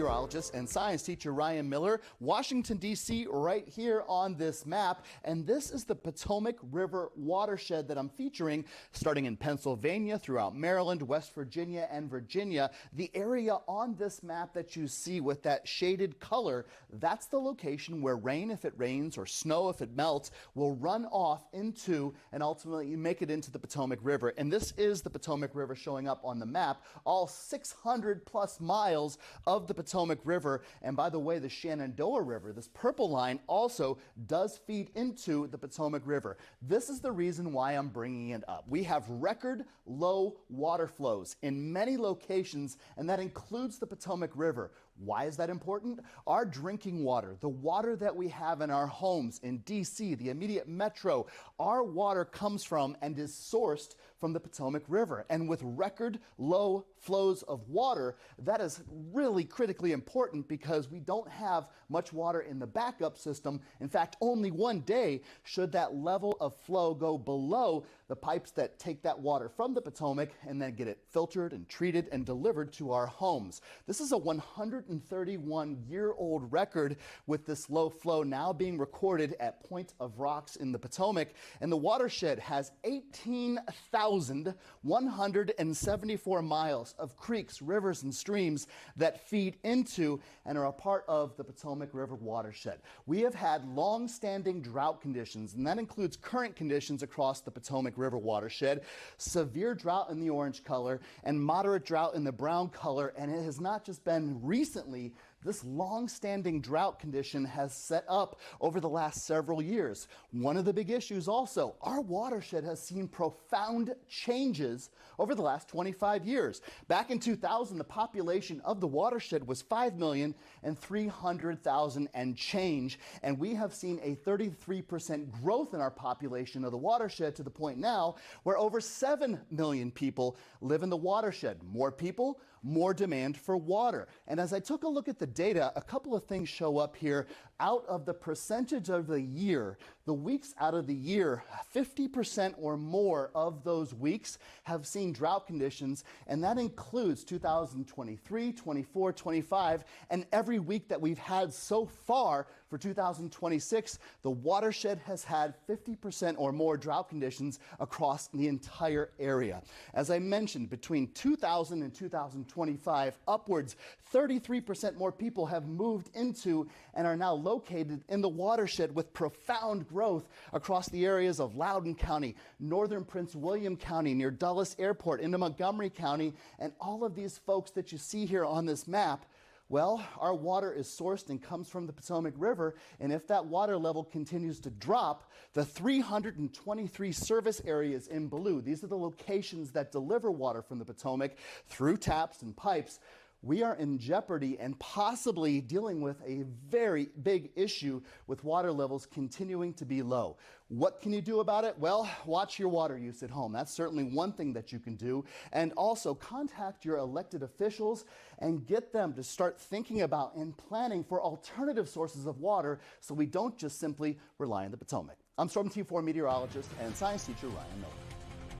Meteorologist and science teacher Ryan Miller, Washington, D.C., right here on this map. And this is the Potomac River watershed that I'm featuring, starting in Pennsylvania, throughout Maryland, West Virginia, and Virginia. The area on this map that you see with that shaded color, that's the location where rain, if it rains, or snow, if it melts, will run off into and ultimately make it into the Potomac River. And this is the Potomac River showing up on the map, all 600 plus miles of the Potomac River. And by the way, the Shenandoah River, this purple line, also does feed into the Potomac River. This is the reason why I'm bringing it up. We have record low water flows in many locations, and that includes the Potomac River. Why is that important? Our drinking water, the water that we have in our homes in D.C., the immediate metro, our water comes from and is sourced from the Potomac River. And with record low flows of water, that is really critically important because we don't have much water in the backup system. In fact, only one day should that level of flow go below the pipes that take that water from the Potomac and then get it filtered and treated and delivered to our homes. This is a 131-year-old record, with this low flow now being recorded at Point of Rocks in the Potomac. And the watershed has 18,174 miles of creeks, rivers, and streams that feed into and are a part of the Potomac River watershed. We have had long-standing drought conditions, and that includes current conditions across the Potomac River watershed, severe drought in the orange color and moderate drought in the brown color. And it has not just been recently. This long-standing drought condition has set up over the last several years. One of the big issues also, our watershed has seen profound changes over the last 25 years. Back in 2000, the population of the watershed was 5,300,000 and change, and we have seen a 33% growth in our population of the watershed, to the point now where over 7 million people live in the watershed. More people, more demand for water. And as I took a look at the data, a couple of things show up here. Out of the percentage of the year, the weeks out of the year, 50% or more of those weeks have seen drought conditions, and that includes 2023, 24, 25, and every week that we've had so far for 2026, the watershed has had 50% or more drought conditions across the entire area. As I mentioned, between 2000 and 2025, upwards 33% more people have moved into and are now located in the watershed, with profound growth across the areas of Loudoun County, northern Prince William County, near Dulles Airport, into Montgomery County. And all of these folks that you see here on this map, well, our water is sourced and comes from the Potomac River, and if that water level continues to drop, the 323 service areas in blue, these are the locations that deliver water from the Potomac through taps and pipes, we are in jeopardy and possibly dealing with a very big issue with water levels continuing to be low. What can you do about it? Well, watch your water use at home. That's certainly one thing that you can do. And also contact your elected officials and get them to start thinking about and planning for alternative sources of water, so we don't just simply rely on the Potomac. I'm Storm Team 4 meteorologist and science teacher Ryan Miller.